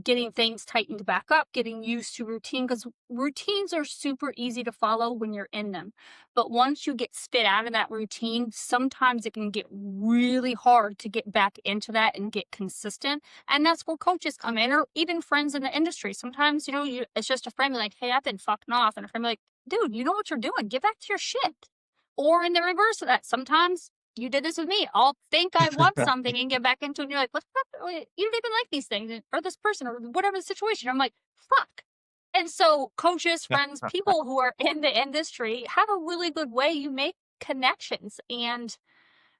getting things tightened back up, getting used to routine because routines are super easy to follow when you're in them. But once you get spit out of that routine, sometimes it can get really hard to get back into that and get consistent. And that's where coaches come in, or even friends in the industry. Sometimes, it's just a friend like, hey, I've been fucking off. And a friend like, dude, you know what you're doing. Get back to your shit. Or in the reverse of that, sometimes you did this with me. I'll think I want something and get back into it. And you're like, what the fuck? You don't even like these things or this person or whatever the situation. I'm like, fuck. And so coaches, friends, people who are in the industry have a really good way you make connections. And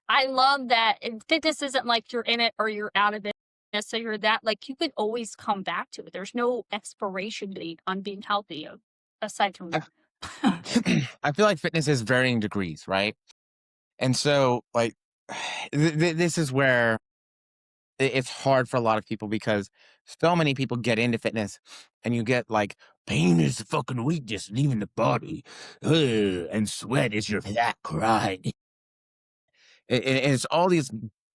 I love that. And fitness isn't like you're in it or you're out of it. So you're that, like, you could always come back to it. There's no expiration date on being healthy aside from I, that. I feel like fitness is varying degrees, right? And so, like, this is where it's hard for a lot of people because so many people get into fitness and you get like pain is the fucking weakness leaving the body, and sweat is your fat crying. It's all these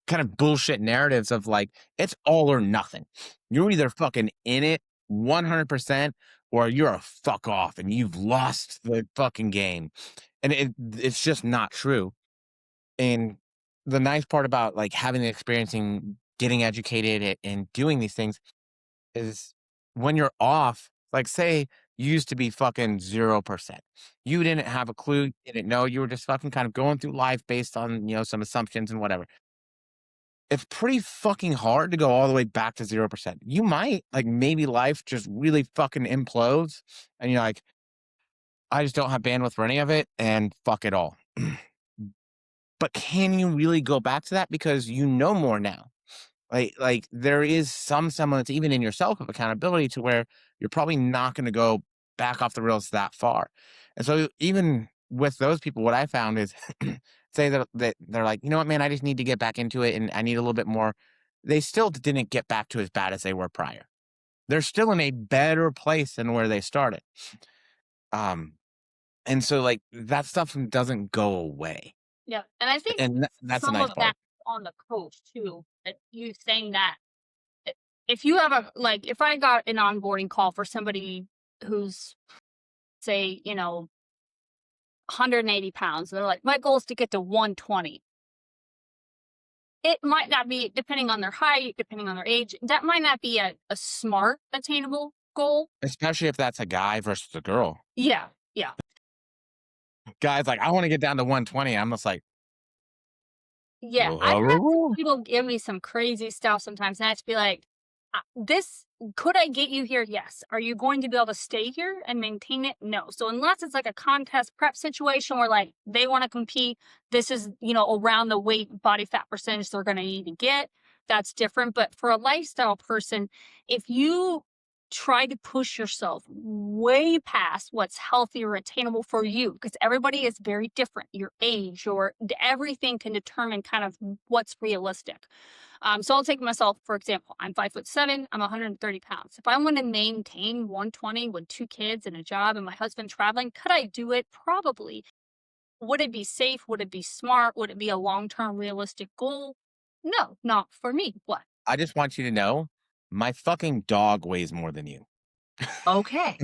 kind of bullshit narratives of like, it's all or nothing. You're either fucking in it 100% or you're a fuck off and you've lost the fucking game. And it's just not true. And the nice part about like having the experiencing, getting educated and doing these things is when you're off, like say you used to be fucking 0%. You didn't have a clue, you didn't know, you were just fucking kind of going through life based on, some assumptions and whatever. It's pretty fucking hard to go all the way back to 0%. You might, like maybe life just really fucking implodes and you're like, I just don't have bandwidth for any of it and fuck it all. But can you really go back to that because you know more now? Like there is some semblance even in yourself of accountability to where you're probably not going to go back off the rails that far. And so even with those people, what I found is say that they're like, you know what, man, I just need to get back into it and I need a little bit more. They still didn't get back to as bad as they were prior. They're still in a better place than where they started. Um, and so like that stuff doesn't go away. Yeah, and I think And that's a some nice of that part. on the coach too. That you saying that i- if you have a like, if I got an onboarding call for somebody who's say 180 pounds, they're like, my goal is to get to 120. It might not be, depending on their height, depending on their age, that might not be a smart, attainable goal. Especially if that's a guy versus a girl. Yeah, yeah. Guys like, I want to get down to 120. I'm just like, Yeah, I've had some people give me some crazy stuff sometimes, and I have to be like, "This could I get you here? Yes. Are you going to be able to stay here and maintain it? No. So unless it's like a contest prep situation where like they want to compete, this is around the weight body fat percentage they're going to need to get. That's different. But for a lifestyle person, if you try to push yourself way past what's healthy or attainable for you, because everybody is very different, your age or everything can determine kind of what's realistic. So I'll take myself for example. I'm 5'7", I'm 130 pounds. If I want to maintain 120 with 2 kids and a job and my husband traveling, could I do it? Probably. Would it be safe? Would it be smart? Would it be a long-term realistic goal? No, not for me. What? I just want you to know, my fucking dog weighs more than you. Okay.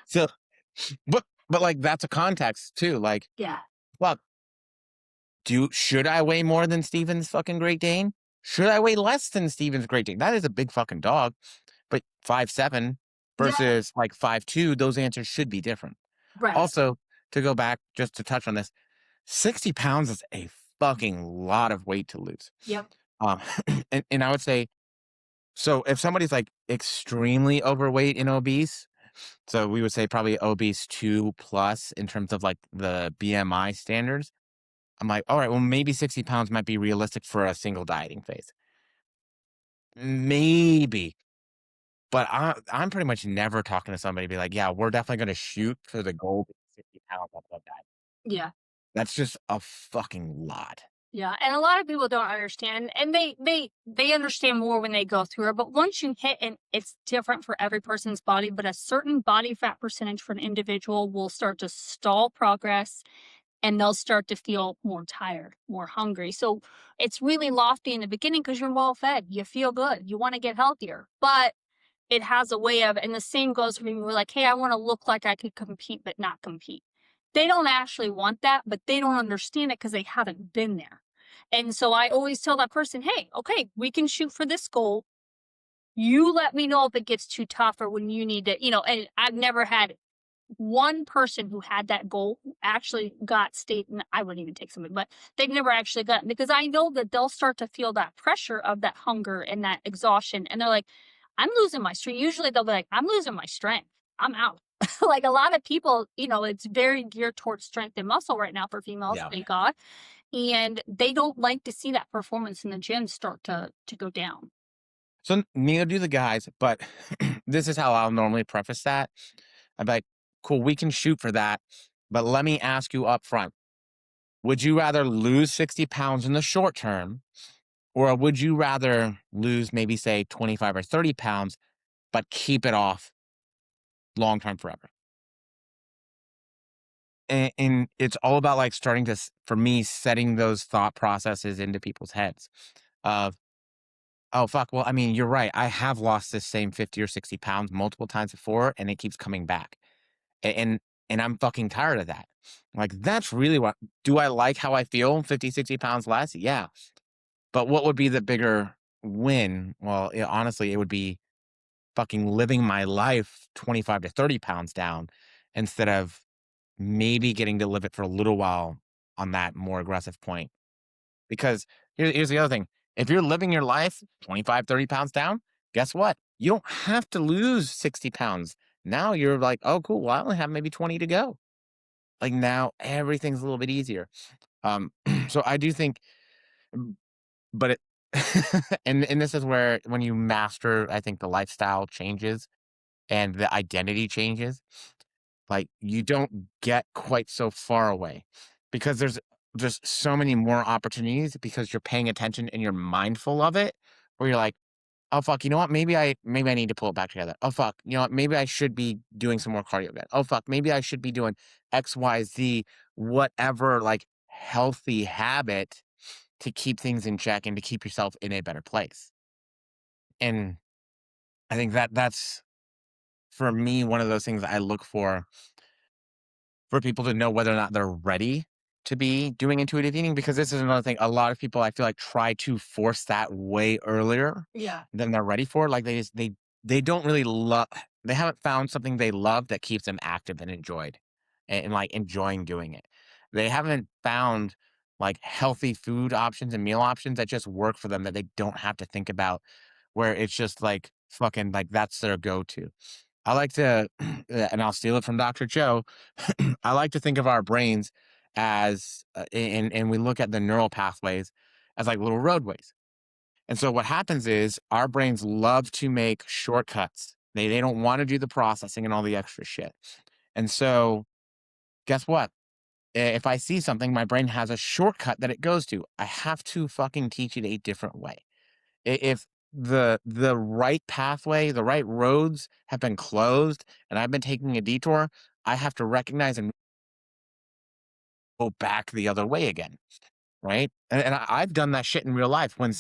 So, but like that's a context too. Like, Yeah. fuck, should I weigh more than Steven's fucking Great Dane? Should I weigh less than Steven's Great Dane? That is a big fucking dog, but 5'7" Yeah. versus like 5'2", those answers should be different. Right. Also, to go back just to touch on this, 60 pounds is a fucking lot of weight to lose. Yep. Um, and I would say, so if somebody's like extremely overweight and obese, so we would say probably obese 2 plus in terms of like the BMI standards. I'm like, all right, well, maybe 60 pounds might be realistic for a single dieting phase. Maybe. But I'm pretty much never talking to somebody be like, yeah, we're definitely going to shoot for the goal of 60 pounds. I love that. Yeah. That's just a fucking lot. Yeah, and a lot of people don't understand, and they understand more when they go through it. But once you hit, and it's different for every person's body, but a certain body fat percentage for an individual will start to stall progress, and they'll start to feel more tired, more hungry. So it's really lofty in the beginning because you're well fed, you feel good, you want to get healthier, but it has a way of, and the same goes for me. We're like, hey, I want to look like I could compete, but not compete. They don't actually want that, but they don't understand it because they haven't been there. And so I always tell that person, hey, okay, we can shoot for this goal. You let me know if it gets too tough or when you need to, and I've never had one person who had that goal who actually got state, and I wouldn't even take somebody, but they've never actually gotten, because I know that they'll start to feel that pressure of that hunger and that exhaustion. And they're like, I'm losing my strength. Usually they'll be like, I'm losing my strength. I'm out. Like a lot of people, it's very geared towards strength and muscle right now for females, Yeah. thank God. and they don't like to see that performance in the gym start to go down. So neither do the guys, but this is how I'll normally preface that. I'm like, cool, we can shoot for that, but let me ask you up front. Would you rather lose 60 pounds in the short term, or would you rather lose maybe say 25 or 30 pounds, but keep it off long term forever? And it's all about like starting to, for me, setting those thought processes into people's heads of, oh, fuck. Well, I mean, you're right. I have lost this same 50 or 60 pounds multiple times before, and it keeps coming back. And I'm fucking tired of that. Like, that's really what, do I like how I feel 50, 60 pounds less? Yeah. But what would be the bigger win? Well, honestly, it would be fucking living my life 25 to 30 pounds down instead of maybe getting to live it for a little while on that more aggressive point. Because here's the other thing. If you're living your life 25, 30 pounds down, guess what? You don't have to lose 60 pounds. Now you're like, oh, cool. Well, I only have maybe 20 to go. Like now everything's a little bit easier. So I do think, but it, and this is where when you master, I think the lifestyle changes and the identity changes. Like, you don't get quite so far away because there's just so many more opportunities because you're paying attention and you're mindful of it, where you're like, "Oh, fuck, you know what? Maybe I need to pull it back together. Oh, fuck, you know what? Maybe I should be doing some more cardio again. Oh, fuck, maybe I should be doing X, Y, Z, whatever, like, healthy habit to keep things in check and to keep yourself in a better place." And I think that's, for me, one of those things I look for people to know whether or not they're ready to be doing intuitive eating, because this is another thing. A lot of people, I feel like, try to force that way earlier Yeah. than they're ready for. Like they don't really love. They haven't found something they love that keeps them active and enjoyed, and like enjoying doing it. They haven't found like healthy food options and meal options that just work for them, that they don't have to think about, where it's just like fucking like that's their go-to. I like to, and I'll steal it from Dr. Joe. I like to think of our brains as, and we look at the neural pathways as like little roadways. And so what happens is our brains love to make shortcuts. They don't want to do the processing and all the extra shit. And so guess what? If I see something, my brain has a shortcut that it goes to. I have to fucking teach it a different way. If the right pathway, the right roads have been closed and I've been taking a detour, I have to recognize and go back the other way again, right? And I've done that shit in real life when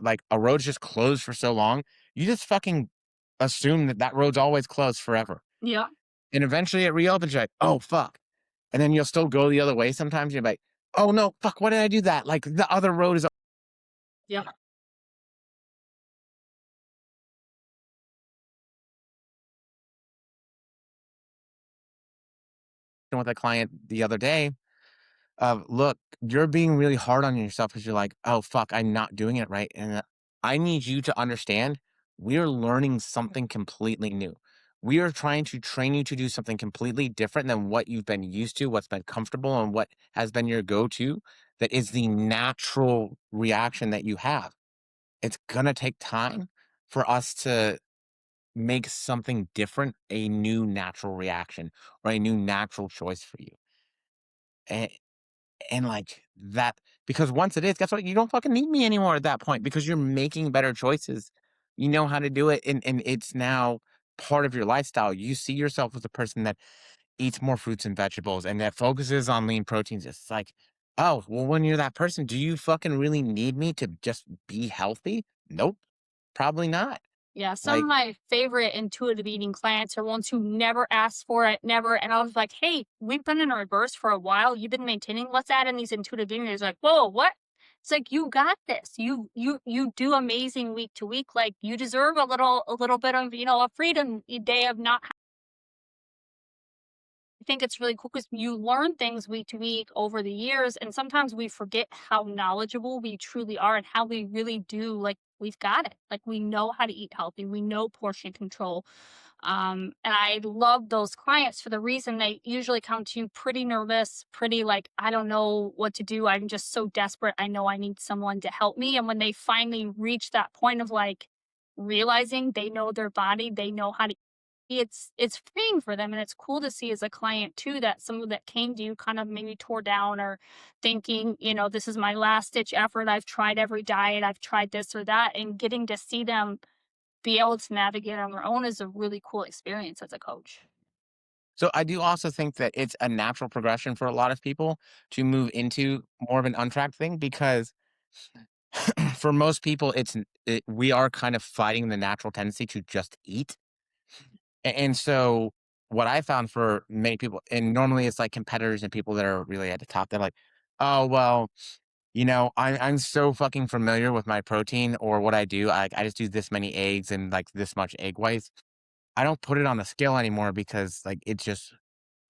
like a road's just closed for so long, you just fucking assume that that road's always closed forever. Yeah. And eventually it reopens, you're like, oh, fuck. And then you'll still go the other way sometimes. You're like, oh, no, fuck, why did I do that? Like the other road is Yeah. with a client the other day. Look, you're being really hard on yourself because you're like, oh, fuck, I'm not doing it right. And I need you to understand we're learning something completely new. We are trying to train you to do something completely different than what you've been used to, what's been comfortable, and what has been your go to. That is the natural reaction that you have. It's going to take time for us to make something different a new natural reaction or a new natural choice for you. And like that, because once it is, guess what? You don't fucking need me anymore at that point because you're making better choices. You know how to do it. And it's now part of your lifestyle. You see yourself as a person that eats more fruits and vegetables and that focuses on lean proteins. It's like, oh, well, when you're that person, do you fucking really need me to just be healthy? Nope, probably not. Yeah, some of Like, my favorite intuitive eating clients are ones who never asked for it, never. And I was like, hey, we've been in reverse for a while. You've been maintaining. Let's add in these intuitive eating. It's like, whoa, what? It's like you got this. You do amazing week to week. Like you deserve a little bit of a freedom day of not. I think it's really cool because you learn things week to week over the years, and sometimes we forget how knowledgeable we truly are and how we really do. Like we've got it. Like we know how to eat healthy. We know portion control. And I love those clients for the reason they usually come to you pretty nervous, pretty like, I don't know what to do. I'm just so desperate. I know I need someone to help me. And when they finally reach that point of like realizing they know their body, they know how to, it's freeing for them. And it's cool to see as a client too that someone that came to you kind of maybe tore down or thinking, this is my last ditch effort. I've tried every diet, I've tried this or that, and getting to see them be able to navigate on their own is a really cool experience as a coach. So I do also think that it's a natural progression for a lot of people to move into more of an untracked thing because for most people, we are kind of fighting the natural tendency to just eat. And so what I found for many people, and normally it's like competitors and people that are really at the top, they're like, oh, well, I'm so fucking familiar with my protein or what I do. I just do this many eggs and like this much egg whites. I don't put it on the scale anymore because like it's just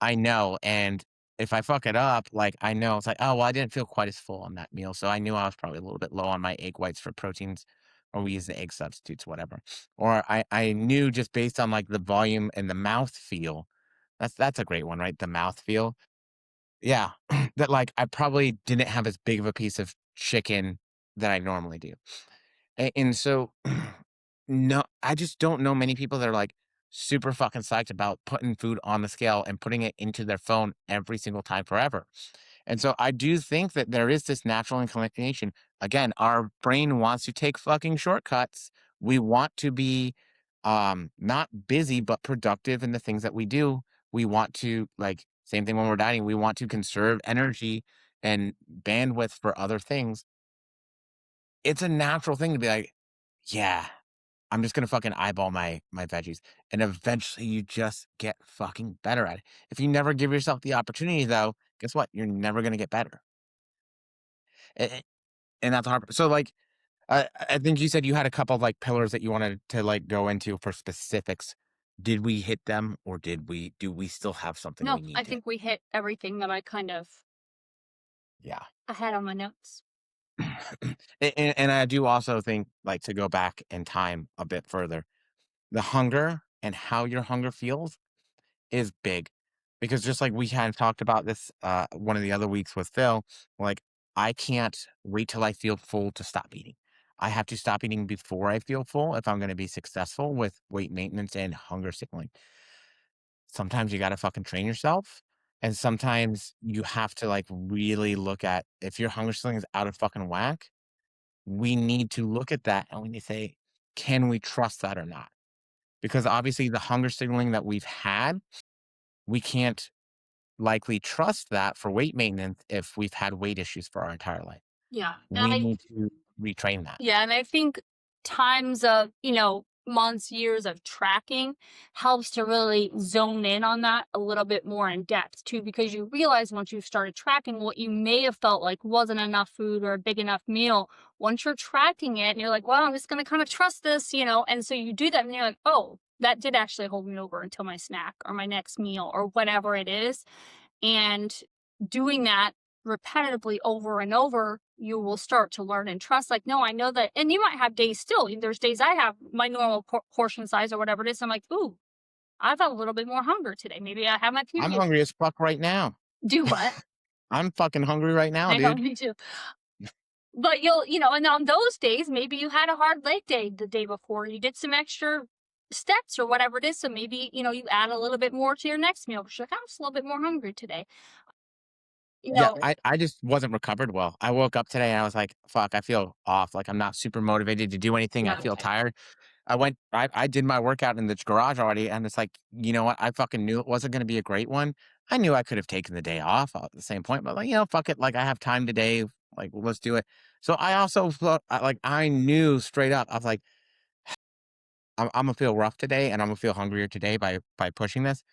I know, and if I fuck it up, like, I know it's like, "Oh, well, I didn't feel quite as full on that meal, so I knew I was probably a little bit low on my egg whites for proteins," or we use the egg substitutes, whatever. Or I knew just based on, like, the volume and the mouth feel that's a great one, right? The mouth feel. Yeah, that, like, I probably didn't have as big of a piece of chicken that I normally do. And so, no, I just don't know many people that are like super fucking psyched about putting food on the scale and putting it into their phone every single time forever. And so I do think that there is this natural inclination. Again, our brain wants to take fucking shortcuts. We want to be not busy but productive in the things that we do. We want to like same thing when we're dieting. We want to conserve energy and bandwidth for other things. It's a natural thing to be like, yeah, I'm just gonna fucking eyeball my veggies, and eventually you just get fucking better at it. If you never give yourself the opportunity, though, guess what? You're never gonna get better, a and that's hard. So, like, I think you said you had a couple of, like, pillars that you wanted to, like, go into for specifics. Did we hit them, or do we still have something No, we need I to think we hit everything that yeah. I had on my notes. And I do also think, like, to go back in time a bit further, the hunger and how your hunger feels is big because just like we had talked about this one of the other weeks with Phil, like I can't wait till I feel full to stop eating. I have to stop eating before I feel full if I'm going to be successful with weight maintenance and hunger signaling. Sometimes you got to fucking train yourself. And sometimes you have to like really look at if your hunger signaling is out of fucking whack, we need to look at that and we need to say, can we trust that or not? Because obviously the hunger signaling that we've had, we can't likely trust that for weight maintenance if we've had weight issues for our entire life. Yeah. We need to retrain that. And I think times of, months, years of tracking helps to really zone in on that a little bit more in depth too, because you realize once you've started tracking what you may have felt like wasn't enough food or a big enough meal, once you're tracking it and you're like, well, I'm just going to kind of trust this, and so you do that and you're like, oh, that did actually hold me over until my snack or my next meal or whatever it is. And doing that repetitively over and over, you will start to learn and trust. Like, no, I know that. And you might have days still. There's days I have my normal portion size or whatever it is. I'm like, ooh, I've had a little bit more hunger today. Maybe I have my I'm period. hungry as fuck right now. Do what? I'm fucking hungry right now, I know, dude. me too. But and on those days, maybe you had a hard leg day the day before. You did some extra steps or whatever it is. So maybe, you add a little bit more to your next meal. Because you're like, I'm just a little bit more hungry today. You Yeah, know, I just wasn't recovered well. I woke up today and I was like, fuck, I feel off. Like I'm not super motivated to do anything. I yeah. feel tired. I did my workout in the garage already, and it's like, you know what? I fucking knew it wasn't gonna be a great one. I knew I could have taken the day off at the same point, but like, fuck it. Like I have time today. Like, let's do it. So I also felt like I knew straight up. I was like, I'm gonna feel rough today, and I'm gonna feel hungrier today by pushing this.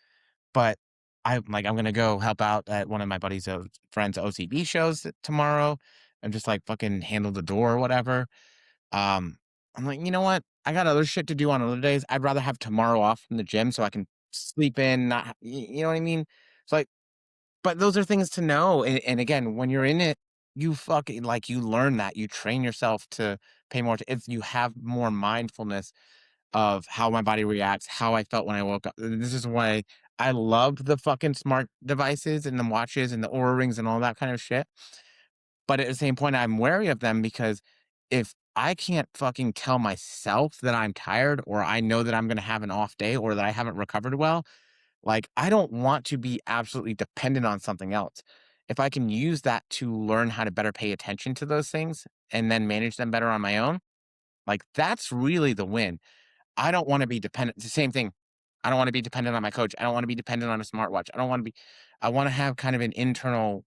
But I'm gonna go help out at one of my buddy's friends' OCB shows tomorrow, and just like fucking handle the door or whatever. Um, I'm like, you know what? I got other shit to do on other days. I'd rather have tomorrow off from the gym so I can sleep in, not, you know what I mean? It's like, but those are things to know. And again, when you're in it, you fucking like you learn that you train yourself to pay more. If you have more mindfulness, of how my body reacts, how I felt when I woke up. This is why I love the fucking smart devices and the watches and the Aura rings and all that kind of shit. But at the same point, I'm wary of them because if I can't fucking tell myself that I'm tired or I know that I'm going to have an off day or that I haven't recovered well, like I don't want to be absolutely dependent on something else. If I can use that to learn how to better pay attention to those things and then manage them better on my own, like that's really the win. I don't want to be dependent. It's the same thing. I don't want to be dependent on my coach. I don't want to be dependent on a smartwatch. I don't want to be, I want to have kind of an internal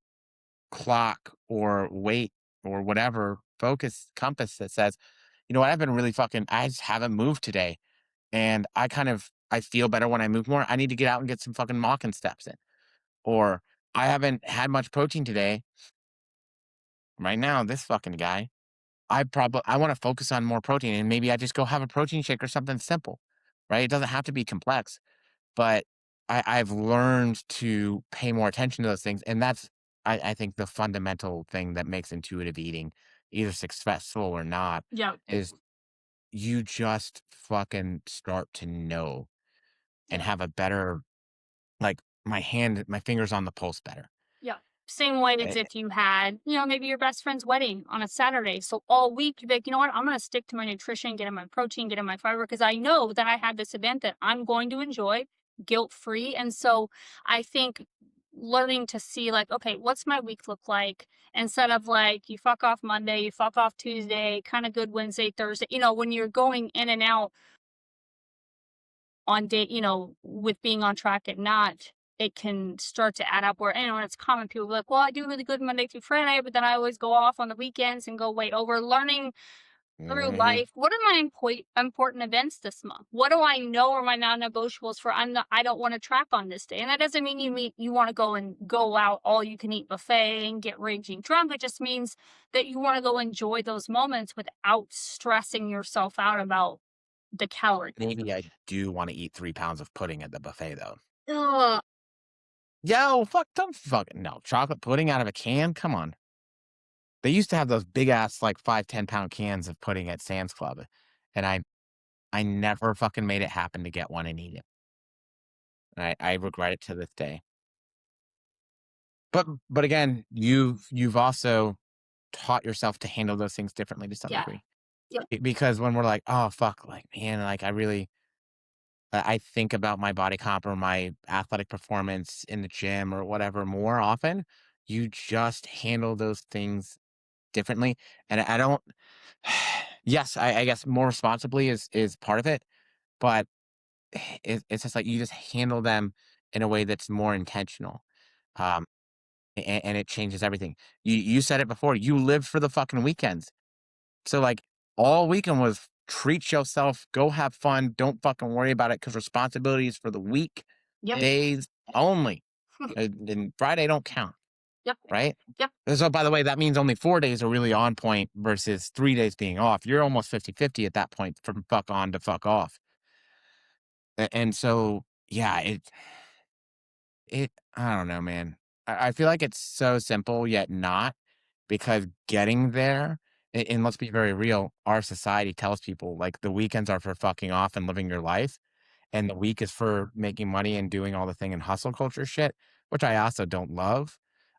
clock or weight or whatever focus compass that says, you know what, I've been really fucking, I just haven't moved today. And I feel better when I move more. I need to get out and get some fucking walking steps in. Or I haven't had much protein today. Right now, this fucking guy, I want to focus on more protein and maybe I just go have a protein shake or something simple, right? It doesn't have to be complex, but I've learned to pay more attention to those things. And that's, I think, the fundamental thing that makes intuitive eating either successful or not Yeah. is you just fucking start to know and Yeah. have a better, like my fingers on the pulse better. Yeah. Same way as Eh, if you had, maybe your best friend's wedding on a Saturday. So all week you'd be like, you know what? I'm going to stick to my nutrition, get in my protein, get in my fiber, because I know that I had this event that I'm going to enjoy guilt free. And so I think learning to see, like, okay, what's my week look like, instead of like you fuck off Monday, you fuck off Tuesday, kind of good Wednesday, Thursday, when you're going in and out on day, with being on track and not, it can start to add up where, it's common. People be like, well, I do really good Monday through Friday, but then I always go off on the weekends and go way over. Learning through mhm. life, what are my important events this month? What do I know are my non-negotiables for I don't want to track on this day? And that doesn't mean you want to go out all you can eat buffet and get raging drunk. It just means that you want to go enjoy those moments without stressing yourself out about the calorie. Maybe I do want to eat 3 pounds of pudding at the buffet though. Ugh. Yo, don't fucking no chocolate pudding out of a can. Come on. They used to have those big ass like 5, 10 pound cans of pudding at Sam's Club, and I never fucking made it happen to get one and eat it. I regret it to this day. But again, you've also taught yourself to handle those things differently to some Yeah. degree. Yep. Because when we're like, "Oh, fuck," like, man, like, I think about my body comp or my athletic performance in the gym or whatever more often, you just handle those things differently, and I don't yes, I guess more responsibly is part of it, but it's just like you just handle them in a way that's more intentional, um, and it changes everything. You said it before, you live for the fucking weekends. So, like, all weekend was treat yourself, go have fun, don't fucking worry about it because responsibility is for the Yep. weekdays only, and Friday don't count, Yep. right? Yep. And so, by the way, that means only 4 days are really on point versus 3 days being off. You're almost 50-50 at that point from fuck on to fuck off. And so, yeah, I don't know, man. I feel like it's so simple yet not, because getting there, and let's be very real, our society tells people like the weekends are for fucking off and living your life, and the week is for making money and doing all the thing and hustle culture shit, which I also don't love.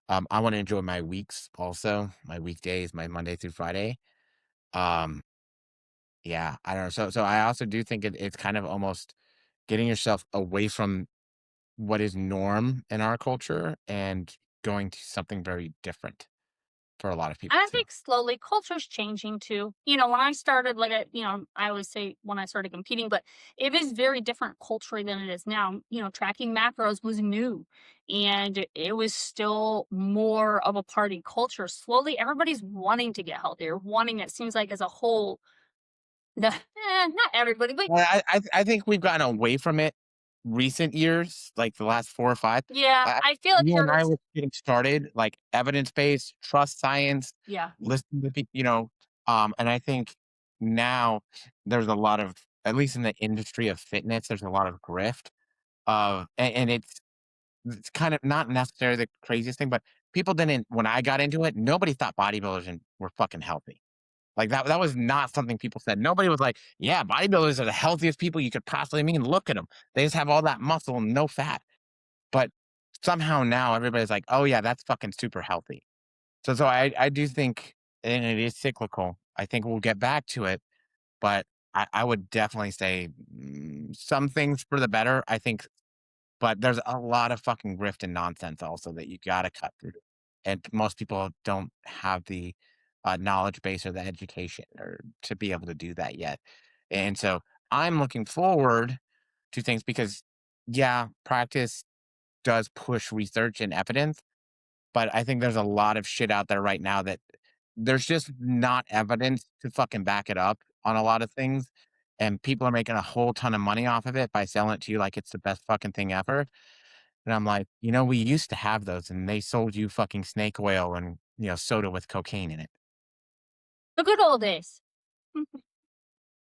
I want to enjoy my weeks also, my weekdays, my Monday through Friday. Um, yeah, I don't know. So I also do think it's kind of almost getting yourself away from what is norm in our culture and going to something very different for a lot of And people I too. think slowly culture's changing too. When I started, like, I always say when I started competing, but it is very different culturally than it is now. Tracking macros was new, and it was still more of a party culture. Slowly, everybody's wanting to get healthier, wanting, it seems like as a whole, not everybody, but Well, I think we've gotten away from it recent years, like the last 4 or 5. yeah, I I feel like You and I there's, were getting started, like evidence-based, trust science, yeah. listen to and I think now there's a lot of, at least in the industry of fitness, there's a lot of grift, and it's kind of not necessarily the craziest thing, but people didn't when I got into it, nobody thought bodybuilders were fucking healthy. Like that was not something people said. Nobody was like, "Yeah, bodybuilders are the healthiest people you could possibly meet. Look at them. They just have all that muscle and no fat." But somehow now everybody's like, "Oh yeah, that's fucking super healthy." So I do think, and it is cyclical. I think we'll get back to it, but I would definitely say some things for the better. I think, but there's a lot of fucking grift and nonsense also that you got to cut through, and most people don't have the knowledge base or the education or to be able to do that yet. And so I'm looking forward to things because, yeah, practice does push research and evidence, but I think there's a lot of shit out there right now that there's just not evidence to fucking back it up on a lot of things. And people are making a whole ton of money off of it by selling it to you like it's the best fucking thing ever. And I'm like, we used to have those and they sold you fucking snake oil and, soda with cocaine in it. The good old days.